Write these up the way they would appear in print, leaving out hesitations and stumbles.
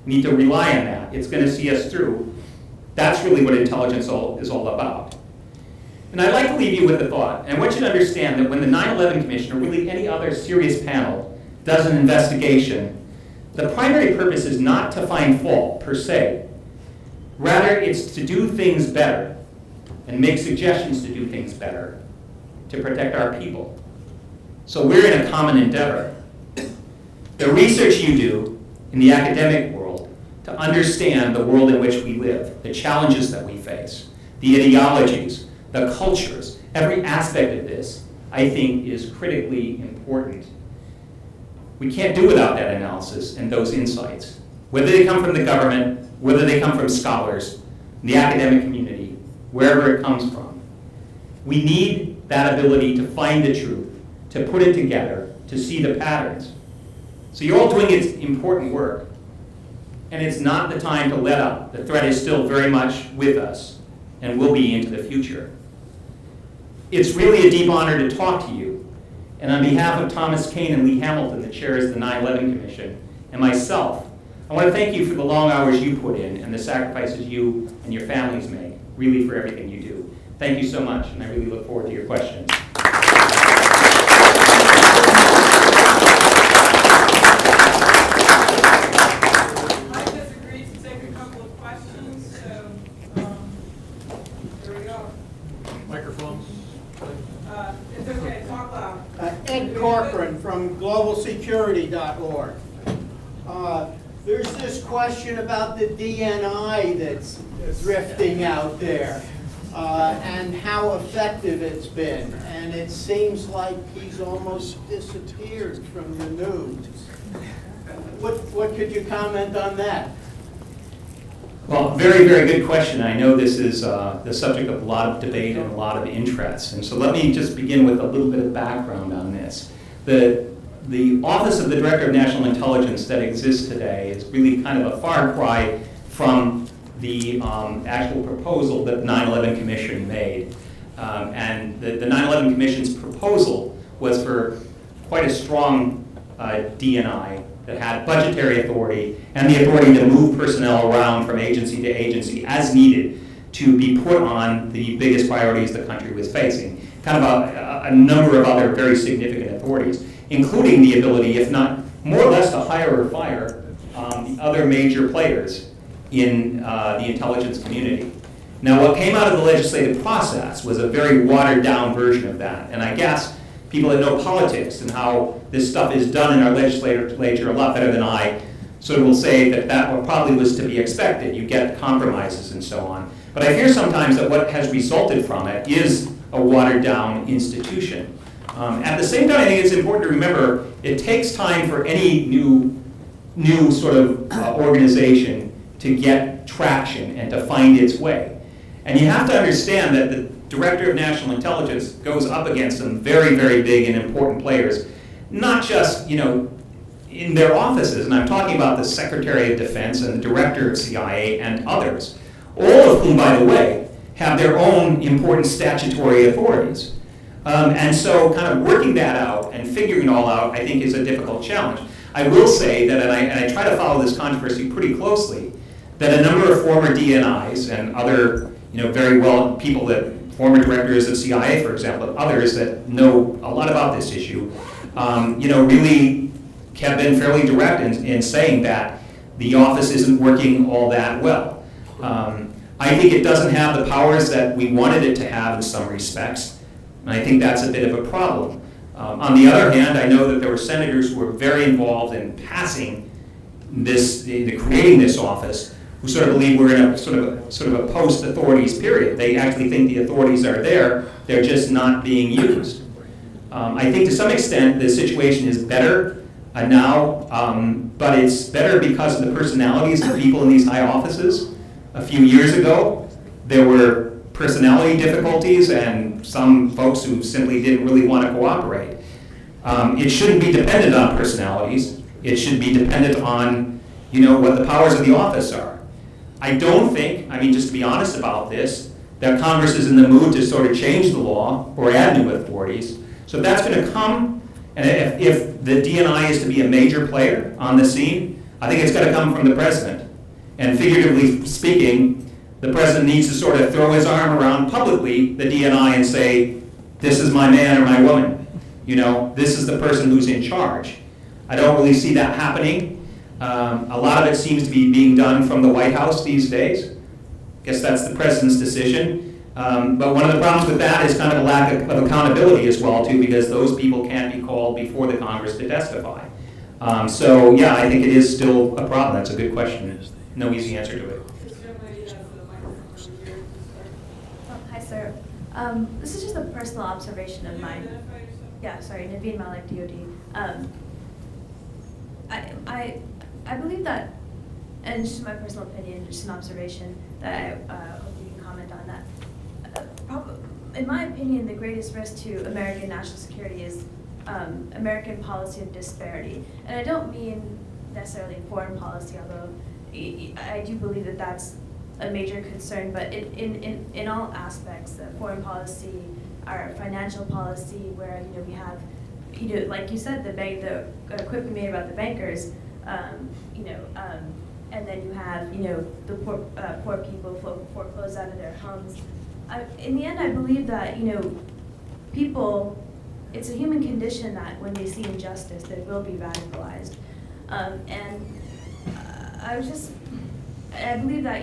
We need to rely on that. It's going to see us through. That's really what intelligence is all about. And I'd like to leave you with a thought. And I want you to understand that when the 9/11 Commission, or really any other serious panel, does an investigation, the primary purpose is not to find fault, per se. Rather, it's to do things better and make suggestions to do things better to protect our people. So we're in a common endeavor. The research you do in the academic world to understand the world in which we live, the challenges that we face, the ideologies, the cultures, every aspect of this, I think, is critically important. We can't do without that analysis and those insights, whether they come from the government, whether they come from scholars, the academic community, wherever it comes from. We need that ability to find the truth, to put it together, to see the patterns. So you're all doing important work, and it's not the time to let up. The threat is still very much with us and will be into the future. It's really a deep honor to talk to you. And on behalf of Thomas Kane and Lee Hamilton, the chairs of the 9/11 Commission, and myself, I want to thank you for the long hours you put in and the sacrifices you and your families make, really for everything you do. Thank you so much, and I really look forward to your questions. Mike has agreed to take a couple of questions, so here we go. Microphone. It's okay, talk loud. Ed Corcoran from globalsecurity.org. There's this question about the DNI that's drifting out there and how effective it's been. And it seems like he's almost disappeared from the news. What could you comment on that? Well, very, very good question. I know this is the subject of a lot of debate and a lot of interest. And so let me just begin with a little bit of background on this. The Office of the Director of National Intelligence that exists today is really kind of a far cry from the actual proposal that the 9/11 Commission made. And the 9/11 Commission's proposal was for quite a strong DNI that had budgetary authority and the authority to move personnel around from agency to agency as needed to be put on the biggest priorities the country was facing. Kind of a number of other very significant authorities, including the ability, if not more or less, to hire or fire the other major players in the intelligence community. Now, what came out of the legislative process was a very watered-down version of that, and I guess people that know politics and how this stuff is done in our legislature a lot better than I sort of will say that probably was to be expected. You get compromises and so on. But I fear sometimes that what has resulted from it is a watered-down institution. At the same time, I think it's important to remember it takes time for any new sort of organization to get traction and to find its way. And you have to understand that the Director of National Intelligence goes up against some very, very big and important players, not just, in their offices, and I'm talking about the Secretary of Defense and the Director of CIA and others, all of whom, by the way, have their own important statutory authorities. And so kind of working that out and figuring it all out, I think, is a difficult challenge. I will say that, and I try to follow this controversy pretty closely, that a number of former DNIs and other, very well people that former directors of CIA, for example, and others that know a lot about this issue, really have been fairly direct in saying that the office isn't working all that well. I think it doesn't have the powers that we wanted it to have in some respects, and I think that's a bit of a problem. On the other hand, I know that there were senators who were very involved in passing creating this office, who sort of believe we're in a sort of a post-authorities period. They actually think the authorities are there, they're just not being used. I think to some extent the situation is better now, but it's better because of the personalities of the people in these high offices. A few years ago, there were personality difficulties and some folks who simply didn't really want to cooperate. It shouldn't be dependent on personalities. It should be dependent on, what the powers of the office are. I don't think, just to be honest about this, that Congress is in the mood to sort of change the law or add new authorities. So if that's going to come, and if the DNI is to be a major player on the scene, I think it's got to come from the president. And figuratively speaking, the president needs to sort of throw his arm around publicly the DNI and say, this is my man or my woman. You know, this is the person who's in charge. I don't really see that happening. A lot of it seems to be being done from the White House these days. I guess that's the president's decision. But one of the problems with that is kind of a lack of accountability as well, too, because those people can't be called before the Congress to testify. So, yeah, I think it is still a problem. That's a good question. No easy answer to it. Hi, sir. This is just a personal observation of mine. Yeah, sorry, Naveen Malik, DOD. I believe that, and it's just my personal opinion, just an observation that I hope you can comment on that. In my opinion, the greatest risk to American national security is American policy of disparity. And I don't mean necessarily foreign policy, although I do believe that that's a major concern, but in all aspects, foreign policy, our financial policy, where we have, like you said, the quip we made about the bankers, and then you have the poor people foreclosed out of their homes. In the end, I believe that people, it's a human condition that when they see injustice, they will be radicalized, and I believe that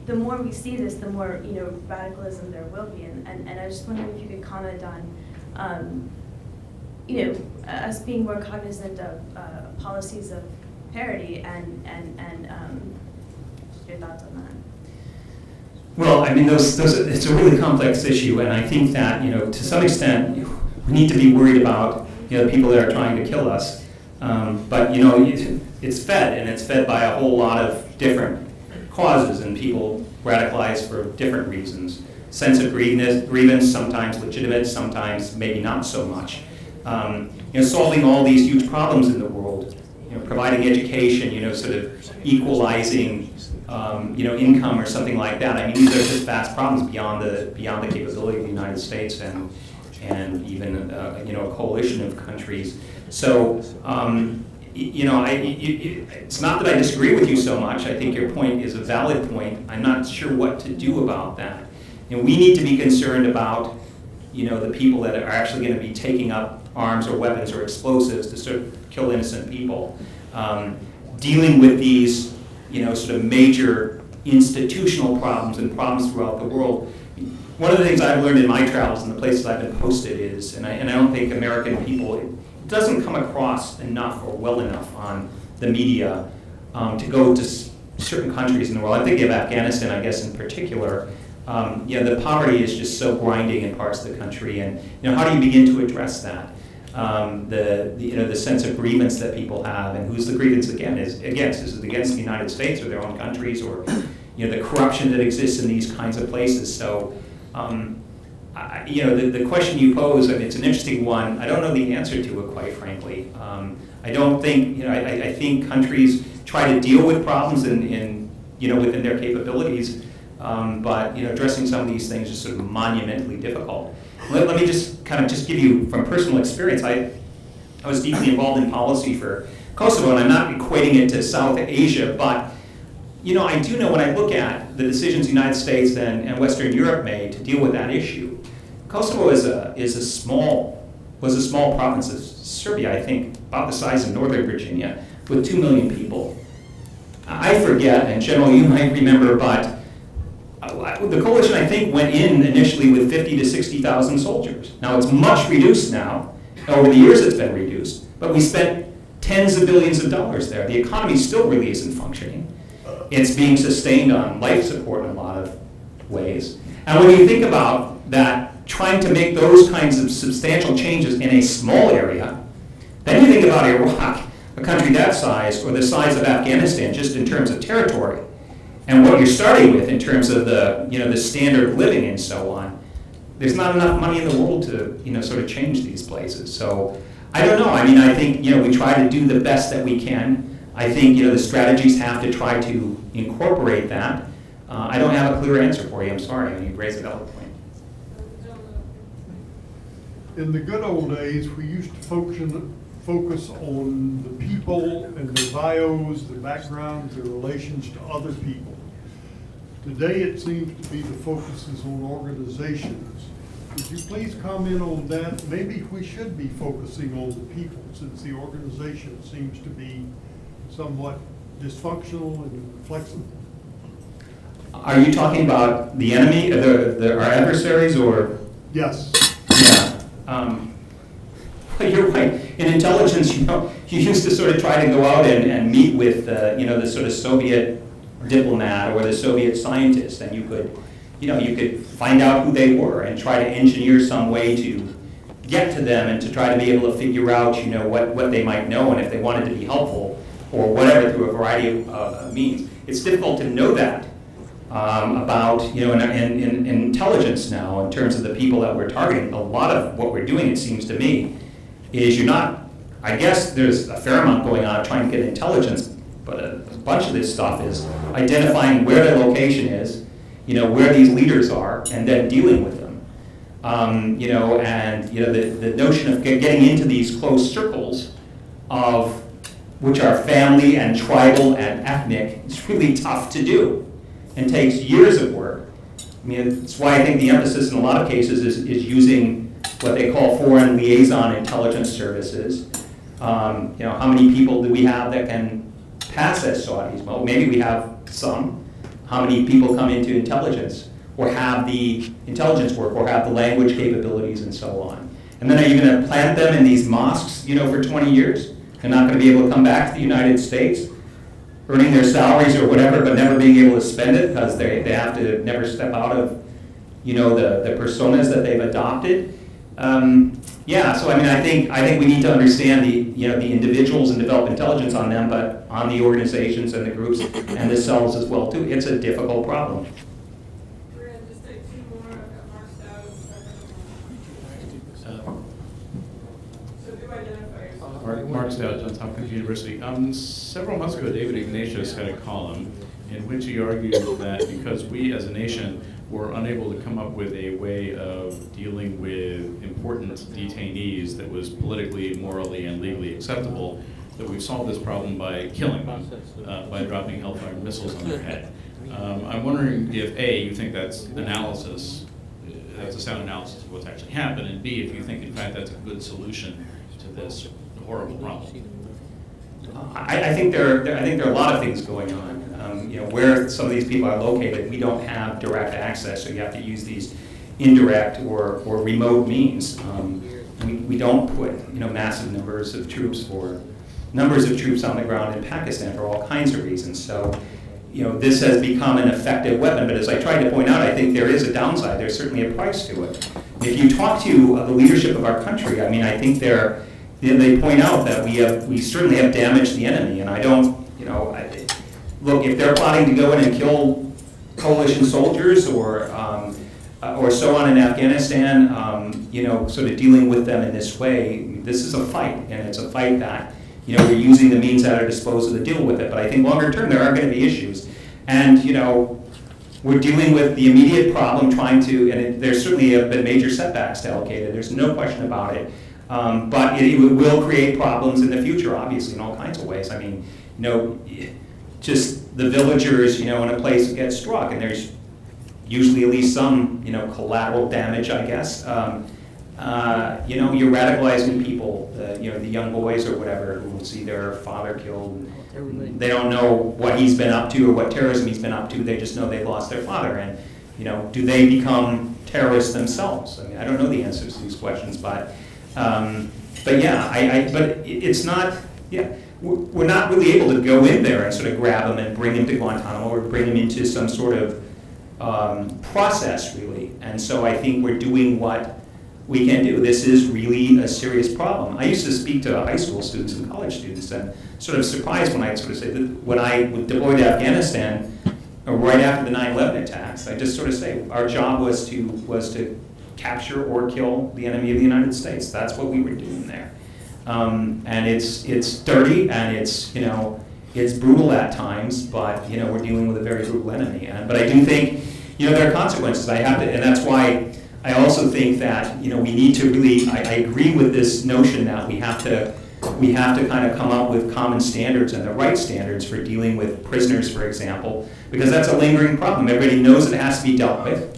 the more we see this, the more radicalism there will be, and I was just wondering if you could comment on us being more cognizant of policies of parity and your thoughts on that. Well, I mean, it's a really complex issue, and I think that, to some extent, we need to be worried about, the people that are trying to kill us. But, it's fed, and it's fed by a whole lot of different causes, and people radicalize for different reasons. Sense of grievance, sometimes legitimate, sometimes maybe not so much. Solving all these huge problems in the world, providing education, sort of equalizing income or something like that. I mean, these are just vast problems beyond the capability of the United States and even a coalition of countries. So it's not that I disagree with you so much. I think your point is a valid point. I'm not sure what to do about that. And we need to be concerned about the people that are actually going to be taking up arms or weapons or explosives to sort of kill innocent people. Dealing with these sort of major institutional problems and problems throughout the world. One of the things I've learned in my travels and the places I've been posted is, and I don't think American people, it doesn't come across enough or well enough on the media to go to certain countries in the world. I'm thinking of Afghanistan, I guess, in particular. The poverty is just so grinding in parts of the country, and how do you begin to address that? The sense of grievance that people have, and who's the grievance against? Is it against the United States or their own countries, or the corruption that exists in these kinds of places? So, the question you pose, it's an interesting one. I don't know the answer to it, quite frankly. I don't think I think countries try to deal with problems in within their capabilities, but addressing some of these things is sort of monumentally difficult. Let me just give you from personal experience. I was deeply involved in policy for Kosovo, and I'm not equating it to South Asia, but I do know when I look at the decisions the United States and Western Europe made to deal with that issue. Kosovo was a small province of Serbia, I think, about the size of Northern Virginia, with 2 million people. I forget, and General, you might remember, but the coalition, I think, went in initially with 50 to 60,000 soldiers. Now, it's much reduced now. Over the years, it's been reduced. But we spent tens of billions of dollars there. The economy still really isn't functioning. It's being sustained on life support in a lot of ways. And when you think about that, trying to make those kinds of substantial changes in a small area, then you think about Iraq, a country that size, or the size of Afghanistan, just in terms of territory. And what you're starting with in terms of the standard of living and so on, there's not enough money in the world to sort of change these places. So I don't know. I mean, I think we try to do the best that we can. I think the strategies have to try to incorporate that. I don't have a clear answer for you. I'm sorry. I mean, you raised a valid point. In the good old days, we used to focus on the people and their bios, their backgrounds, their relations to other people. Today, it seems to be the focus is on organizations. Would you please comment on that? Maybe we should be focusing on the people, since the organization seems to be somewhat dysfunctional and flexible. Are you talking about the enemy, our adversaries, or? Yes. Yeah. Well, you're right. In intelligence, you used to sort of try to go out and meet with, the sort of Soviet diplomat or the Soviet scientist, and you could find out who they were and try to engineer some way to get to them and to try to be able to figure out, what they might know and if they wanted to be helpful or whatever through a variety of means. It's difficult to know that about, in intelligence now in terms of the people that we're targeting. A lot of what we're doing, it seems to me, is I guess there's a fair amount going on trying to get intelligence, but a bunch of this stuff is identifying where their location is, where these leaders are, and then dealing with them. The notion of getting into these close circles of which are family and tribal and ethnic is really tough to do and takes years of work. I mean, that's why I think the emphasis in a lot of cases is using what they call foreign liaison intelligence services. How many people do we have that can pass as Saudis? Well, maybe we have some. How many people come into intelligence or have the intelligence work or have the language capabilities and so on? And then are you going to plant them in these mosques, for 20 years? They're not going to be able to come back to the United States, earning their salaries or whatever, but never being able to spend it because they have to never step out of, the personas that they've adopted. So I think we need to understand the individuals and develop intelligence on them, but on the organizations and the groups and the cells as well too. It's a difficult problem. We're going to just take two more. I've got Mark Stout. So do identify yourself. Mark Stout, Johns Hopkins University. Several months ago, David Ignatius had a column in which he argued that because we as a nation were unable to come up with a way of dealing with important detainees that was politically, morally, and legally acceptable, that we've solved this problem by killing them, by dropping Hellfire missiles on their head. I'm wondering if A, you think that's a sound analysis of what's actually happened, and B, if you think in fact that's a good solution to this horrible problem. I think there are a lot of things going on. Where some of these people are located, we don't have direct access, so you have to use these indirect or remote means. We don't put massive numbers of troops on the ground in Pakistan for all kinds of reasons. So this has become an effective weapon. But as I tried to point out, I think there is a downside. There's certainly a price to it. If you talk to the leadership of our country, I think they point out that we certainly have damaged the enemy, and I don't, look, if they're plotting to go in and kill coalition soldiers or so on in Afghanistan, sort of dealing with them in this way, this is a fight, and it's a fight that, we're using the means at our disposal to deal with it. But I think longer term, there are going to be issues. And, we're dealing with the immediate problem there certainly have been major setbacks to Al-Qaeda, there's no question about it. But it will create problems in the future, obviously, in all kinds of ways. Just the villagers, in a place that gets struck, and there's usually at least some, collateral damage, I guess. You're radicalizing people, the young boys or whatever, who see their father killed. They don't know what he's been up to or what terrorism he's been up to. They just know they've lost their father. And, do they become terrorists themselves? I don't know the answers to these questions, but it's not, we're not really able to go in there and sort of grab them and bring them to Guantanamo or bring them into some sort of process, really. And so I think we're doing what we can do. This is really a serious problem. I used to speak to high school students and college students, and sort of surprised when I sort of say that when I would deploy to Afghanistan, right after the 9/11 attacks, I just sort of say our job was to capture or kill the enemy of the United States. That's what we were doing there. And it's dirty and it's brutal at times, but we're dealing with a very brutal enemy. But I do think there are consequences. And that's why I also think that we need to really. I agree with this notion that we have to We have to kind of come up with common standards and the right standards for dealing with prisoners, for example, because that's a lingering problem. Everybody knows it has to be dealt with.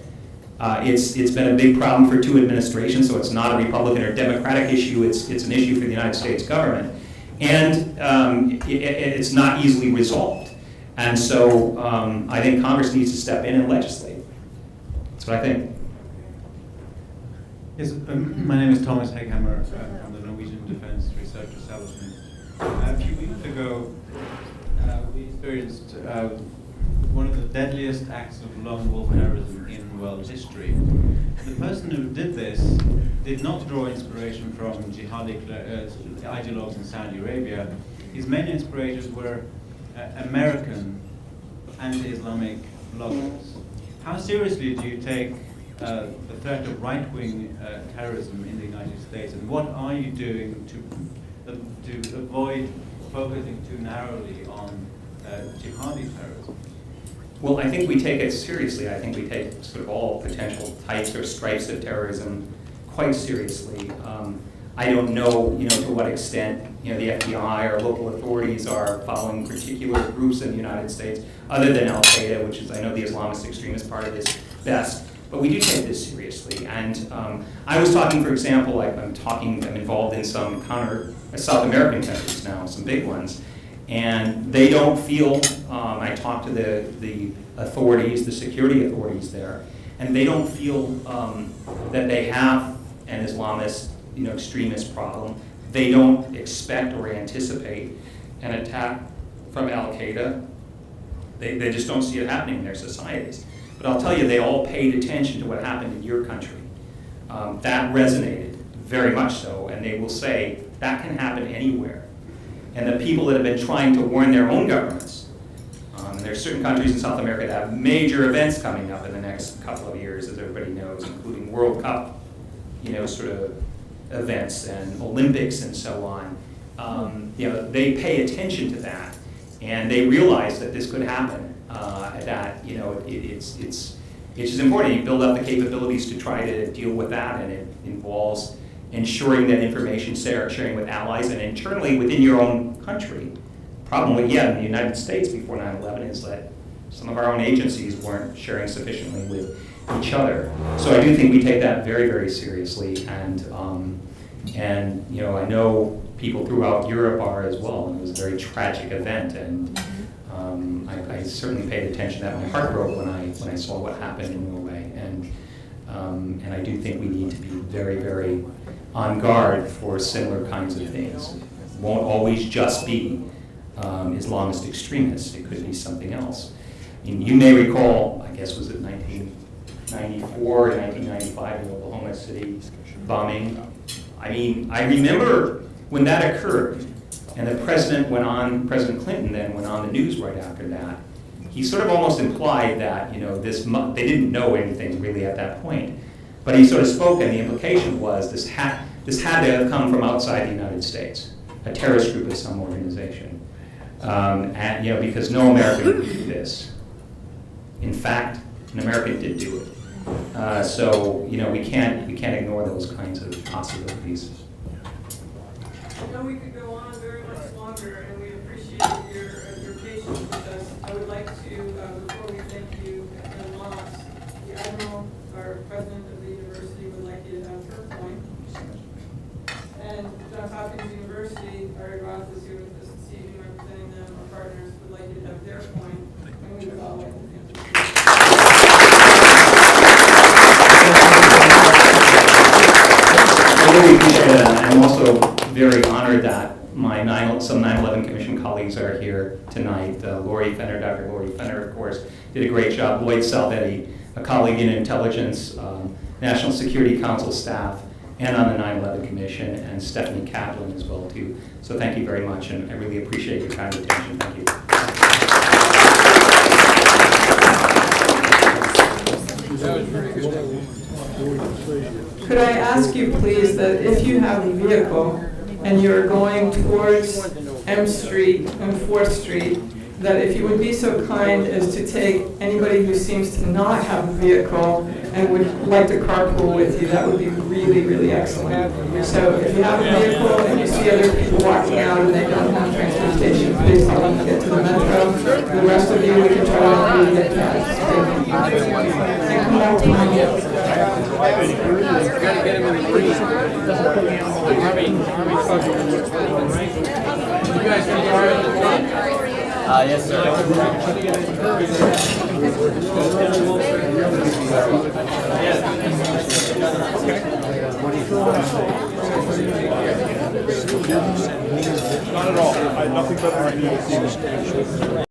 It's been a big problem for 2 administrations, so it's not a Republican or Democratic issue. It's an issue for the United States government. And it's not easily resolved. And so I think Congress needs to step in and legislate. That's what I think. Yes, my name is Thomas Heckhammer from the Norwegian Defense Research Establishment. A few weeks ago, we experienced one of the deadliest acts of lone wolf terrorism in world history. The person who did this did not draw inspiration from jihadi ideologues in Saudi Arabia. His main inspirators were American anti-Islamic bloggers. How seriously do you take the threat of right-wing terrorism in the United States, and what are you doing to avoid focusing too narrowly on jihadi terrorism? Well, I think we take it seriously. I think we take sort of all potential types or stripes of terrorism quite seriously. I don't know, to what extent, the FBI or local authorities are following particular groups in the United States, other than Al-Qaeda, which is, I know, the Islamist extremist part of this best. But we do take this seriously. And I was talking, for example, I'm involved in some South American countries now, some big ones. And they don't feel, I talked to the authorities, the security authorities there, and they don't feel that they have an Islamist, extremist problem. They don't expect or anticipate an attack from Al-Qaeda. They just don't see it happening in their societies. But I'll tell you, they all paid attention to what happened in your country. That resonated very much so, and they will say that can happen anywhere. And the people that have been trying to warn their own governments, and there are certain countries in South America that have major events coming up in the next couple of years, as everybody knows, including World Cup, sort of events and Olympics and so on. They pay attention to that, and they realize that this could happen. It's just important. You build up the capabilities to try to deal with that, and it involves ensuring that information sharing with allies and internally within your own country. Problem in the United States before 9/11 is that some of our own agencies weren't sharing sufficiently with each other. So I do think we take that very, very seriously, and I know people throughout Europe are as well. And it was a very tragic event, and I certainly paid attention to that. My heart broke when I saw what happened in Norway, and I do think we need to be very, very on guard for similar kinds of things. It won't always just be Islamist extremists. It could be something else. And you may recall, I guess, was it 1994 or 1995, the Oklahoma City bombing? I remember when that occurred, and the President Clinton then went on the news right after that. He sort of almost implied that, they didn't know anything really at that point. But he sort of spoke, and the implication was this had to have come from outside the United States, a terrorist group of some organization. Because no American would do this. In fact, an American did do it. So we can't ignore those kinds of possibilities. I know we could go on very much longer, and we appreciate your patience with us. I would like to, before we thank you and Moss, the Admiral, our president of the university, would like you to have her point. And Johns Hopkins University, Ari Roth is here with us this evening representing them, our partners, would like you to have their point, and we would all like to thank you. I really appreciate it. I'm also very honored that some 9/11 Commission colleagues are here tonight. Dr. Lori Fenner, of course, did a great job. Lloyd Salvetti, a colleague in intelligence, National Security Council staff, and on the 9/11 Commission, and Stephanie Kaplan as well, too. So thank you very much, and I really appreciate your kind attention. Thank you. Could I ask you, please, that if you have a vehicle and you're going towards M Street and 4th Street, that if you would be so kind as to take anybody who seems to not have a vehicle and would like to carpool with you, that would be really, really excellent. So if you have a vehicle and you see other people walking out and they don't have transportation, please tell them to get to the metro. The rest of you, we can try to help you get cabs. And come back Yes, sir. Not at all. I have nothing but